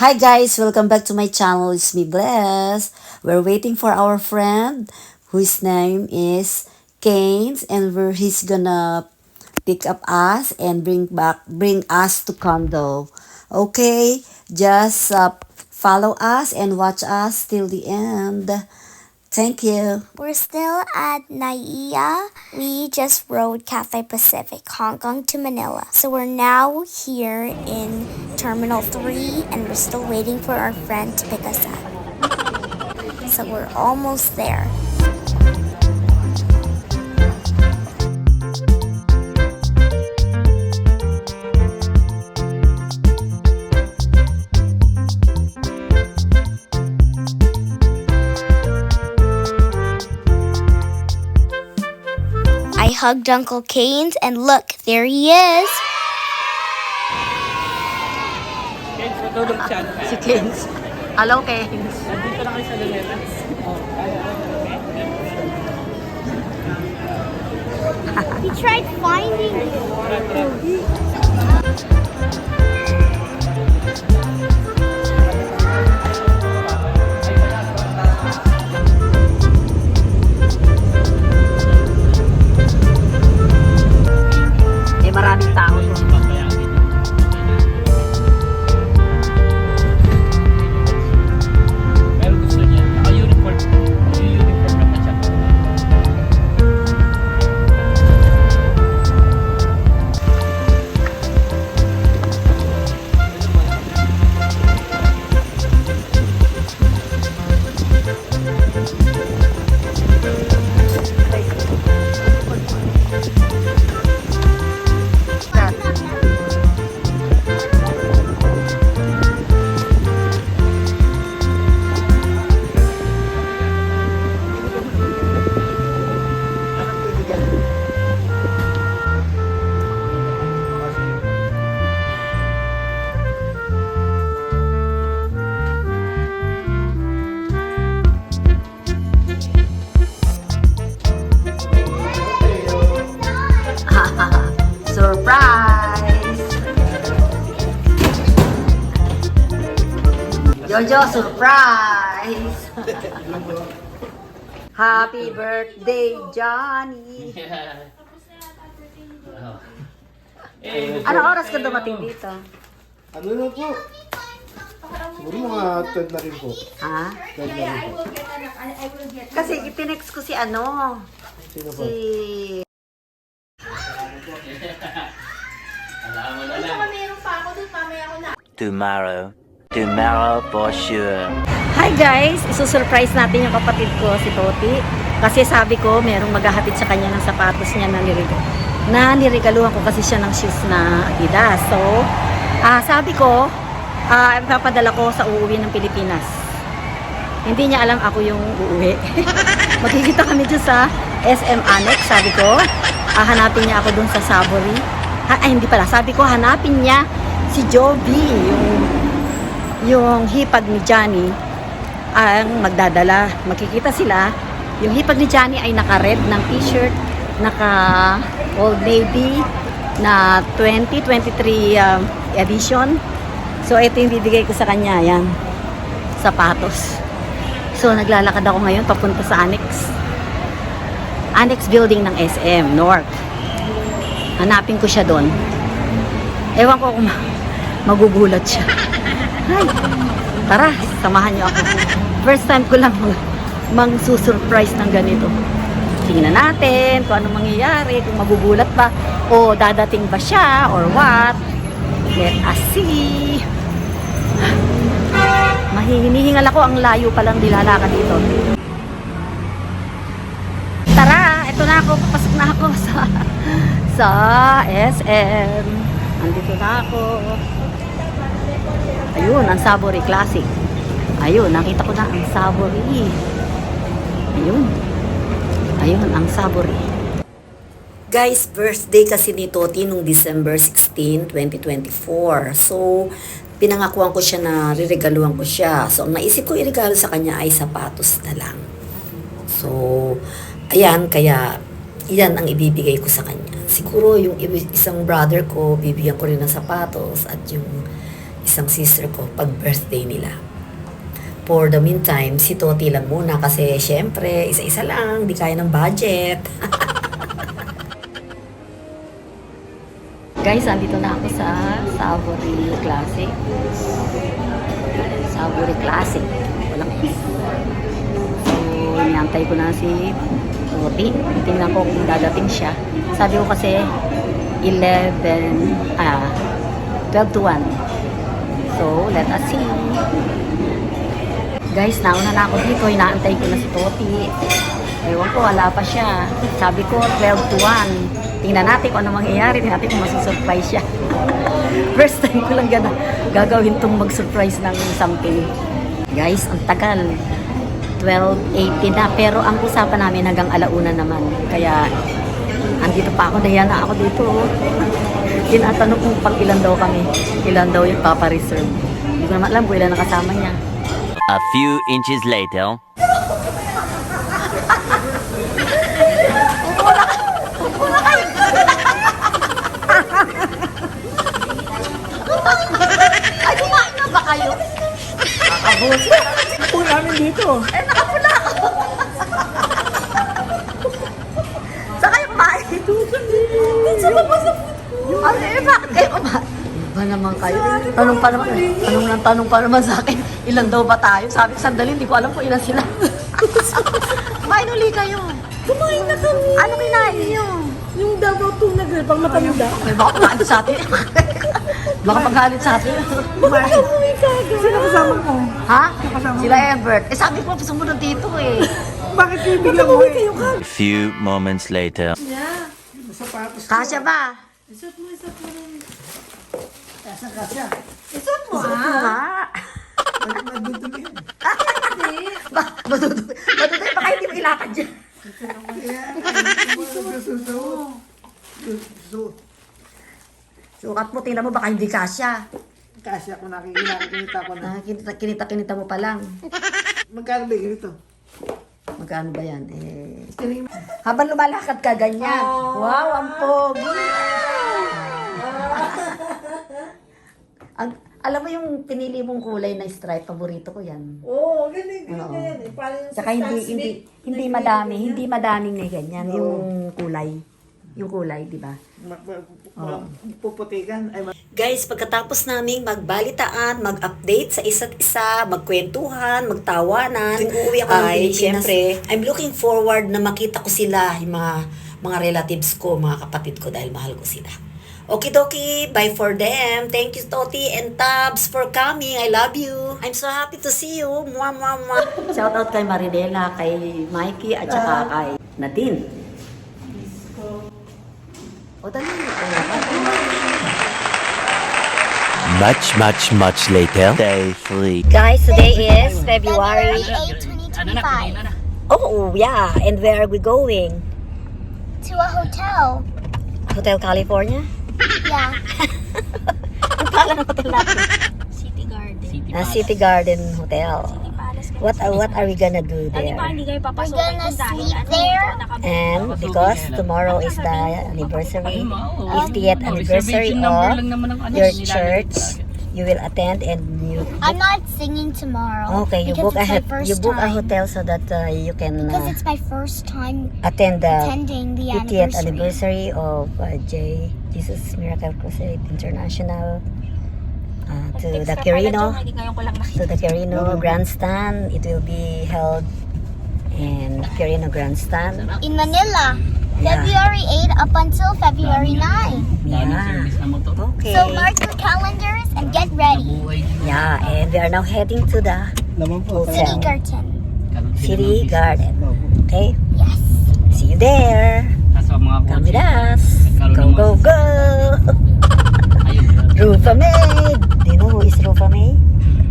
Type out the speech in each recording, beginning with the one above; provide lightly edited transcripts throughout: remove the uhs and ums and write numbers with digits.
Hi guys, welcome back to my channel. It's me, Bless. We're waiting for our friend whose name is Keynes, and he's gonna pick up us and bring us to condo. Okay, just follow us and watch us till the end. Thank you. We're still at Naiya. We just rode Cathay Pacific, Hong Kong to Manila. So we're now here in Terminal 3 and we're still waiting for our friend to pick us up. So we're almost there. I hugged Uncle Keynes and look, there he is. Kens, matulog siya. Si Keynes. Hello, Keynes. Nandito lang kayo sa Lunetas. He tried finding you. Maraming tao doon. Pero gusto niya. Naka-uniform. Uniform naman siya. Surprise! Jojo, surprise! Happy birthday, Johnny! Ano oras ka dumating dito? Ano na po? Siguro mga 12 na rin po. Ha? 12 na rin po. Kasi itinext ko si ano, Sino po? si... Tomorrow for sure. Hi guys! Isusurprise natin yung kapatid ko, si Toti. Kasi sabi ko, merong maghahatid sa kanya ng sapatos niya na niregaluhan ko kasi siya ng shoes na Adidas. So, sabi ko, ipapadala ko sa uuwi ng Pilipinas. Hindi niya alam ako yung uuwi. Magkikita kami dyan sa SM Annex, sabi ko. Hanapin niya ako dun sa Savory. Hindi pala. Sabi ko, hanapin niya si Joby, yung hipag ni Johnny ang magdadala. Makikita sila. Yung hipag ni Johnny ay naka-red ng t-shirt, naka-Old Navy na 2023 edition. So, ito yung bibigay ko sa kanya. Yan. Sapatos. So, naglalakad ako ngayon papunta sa Annex building ng SM North. Hanapin ko siya doon. Ewan ko kung magugulat siya. Ay, tara, samahan niyo ako. First time ko lang mang-surprise ng ganito. Tingnan natin kung ano mangyayari, kung magugulat ba, o dadating ba siya, or what. Let us see. Hinihingal ako, ang layo palang nilalakad dito. Tara, eto na ako, papasok na ako sa SM. Andito na ako. Ayun, ang Savory Classic. Ayun, nakita ko na ang Savory. Ayun, ang Savory. Guys, birthday kasi ni Toti nung December 16, 2024. So, pinangakuan ko siya na riregaluhan ko siya. So, ang naisip ko iregalo sa kanya ay sapatos na lang. So, ayan, kaya yan ang ibibigay ko sa kanya. Siguro yung isang brother ko, bibigyan ko rin ng sapatos at isang sister ko pag birthday nila. For the meantime, si Toti lang muna kasi syempre, isa-isa lang, di kaya ng budget. Guys, andito na ako sa Savory Classic. Savory Classic. Walang S. So, niantay ko na si Toti. Tingnan ko kung dadating siya. Sabi ko kasi 12 to 1. So, let us see. Guys, nauna na ako dito. Inaantay ko na si Toti. Ewan ko, wala pa siya. Sabi ko, 12 to 1. Tingnan natin kung ano mangyayari. Tingnan natin kung masusurprise siya. First time ko lang gagawin itong mag-surprise ng something. Guys, ang tagal. 12:80 na. Pero ang usapan namin hanggang alauna naman. Kaya, andito pa ako. Dahiya na ako dito. Tinatanong kung pag ilan daw kami. Ilan daw yung papa-reserve. Hindi ko naman alam kung ilan nakasama niya. A few inches later. Ay, kumain na ba kayo? Nakabos. Po namin dito. Eh, nakapula ako. Saan kayo kumain? Sa baba sa food ko. Ano eh, bakit kayo kumain? Ba naman kayo? Tanong pa naman sa akin, ilan daw ba tayo? Sabi ko, sandali, hindi ko alam kung ilan sila. Kumain uli kayo. Kumain na kami. Ano kinain niyo? Yung Davao tuna girl, pang matanda. Ay, baka magalit sa atin. Baka magalit sa atin. Sino kasama mo? Ha? Sila Ebert. Eh, sabi ko, sumunod dito eh. Bakit kayo biglang mo kayo ka? A few moments later. Sapatos. Kasya ba? Isot mo. Kasya. Isot mo Ha? Madudumi. Madudoy. Baka hindi mo ilakad dyan. Sukat mo, tingnan mo, baka hindi kasya. Kasya ko nakikita ko na. Kinita mo pa lang. Magkano ba ganito? Magkano ba yan? Habang lumalakad ka, ganyan. Wow, ang pogi. Alam mo yung pinili mong kulay na stripe, paborito ko yan. Oo, ganyan Oo. yan. Parang yung Saka hindi madaming na ganyan yung kulay. Yung kulay, di ba? Puputikan. Guys, pagkatapos naming magbalitaan, mag-update sa isa't isa, magkwentuhan, magtawanan, uuwi ako ng Pilipinas. Siyempre, I'm looking forward na makita ko sila, yung mga relatives ko, mga kapatid ko, dahil mahal ko sila. Okidoki, bye for them. Thank you, Toti and Tabs, for coming. I love you. I'm so happy to see you. Mwah, mwah, mwah. Shout out kay Marinela, kay Mikey, at saka kay Nadine. O, dali. Much later. Day 3. Guys, today is February. 8, 2025. Oh, yeah. And where are we going? To a hotel. Hotel California? Yeah. Ang pala ng hotel natin. City Garden. City Garden Hotel. What are we gonna do there? We're gonna sleep there. And because tomorrow is the anniversary, 50th anniversary of your church, you will attend and you I'm not singing tomorrow. okay, you because book it's my first you book a time. hotel so that you can Because it's my first time attend the attending the 50th anniversary. anniversary of Jesus Miracle Crusade International to the Quirino Grandstand. It will be held in Quirino Grandstand. In Manila. Yeah. February 8 up until February 9. Yeah. Okay. So mark your calendars and get ready. Yeah, and we are now heading to the City hotel. Garden. City Garden. Okay? Yes. See you there. Come with us. Go, go, go. Rufa May. Do you know who is Rufa May?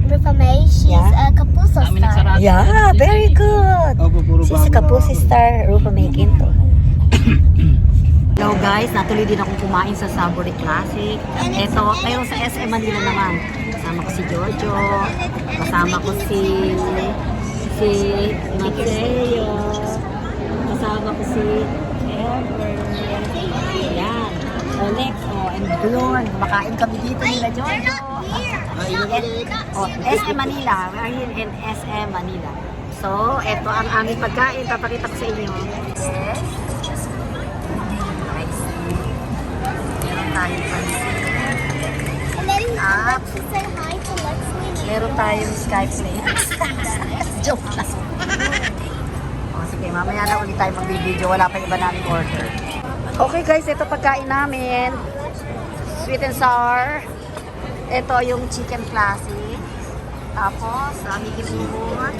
Rufa May, she's Yeah. a Kapuso star. Yeah, very good. She's a Kapusi star, Rufa May Quinto. Hello guys, natuloy din akong kumain sa Savory Classic. Ito, pero sa SM Manila naman. Kasama ko si Jojo. Kasama ko si Mateo. Kasama ko si Ever. Yan. So next, and Blon. Makain kami dito nila Jojo. SM Manila. We are here in SM Manila. So, ito ang aming pagkain. Papakita ko sa inyo. Yes. Meron tayong pansit. At meron tayong Sky Flakes. Joke lang. O, sige, mamaya na ulit tayo mag-video. Wala pa iba namin order. Okay guys, ito pagkain namin. Sweet and sour. Ito yung chicken classic. Tapos, Mickey Moon.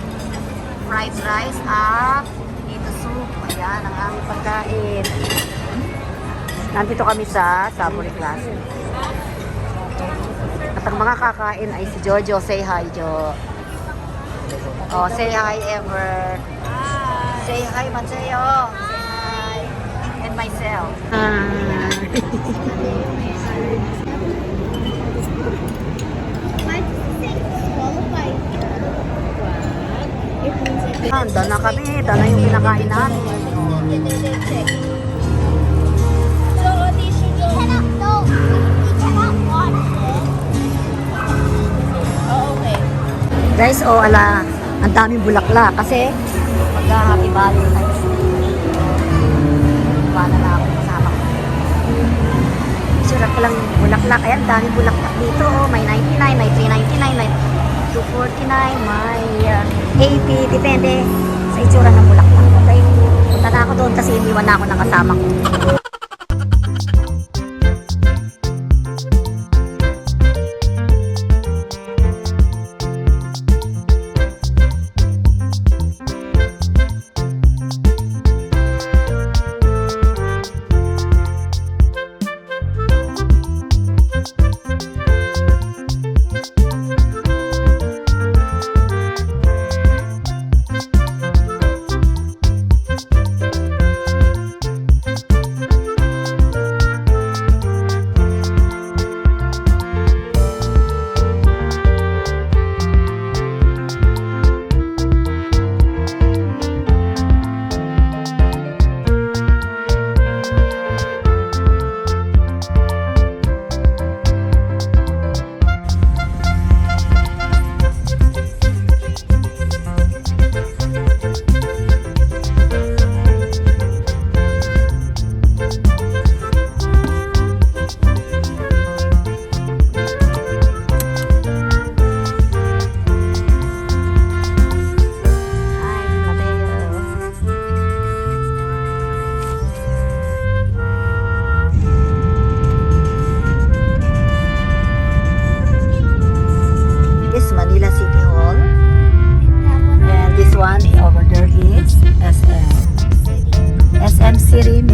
Fried rice at ito soup. Ayan, ang aming pagkain. Nandito kami sa Savory Classic. At ang mga kakain ay si Jojo. Say hi, Jo. Oh, say hi, Ever. Say hi, Mateo. Say hi. And myself. Handa na kami. Ito na yung pinakain namin. Guys, ala, ang daming bulaklak kasi mag-happy Valentine's Day. Wala na ako kasama ko. Surap ko lang yung bulaklak. Ayan, daming bulaklak dito. May 99, may 399, may 249, may 80. Depende sa itsura ng bulaklak. Okay? Punta na ako doon kasi iniwan na ako ng kasama ko. City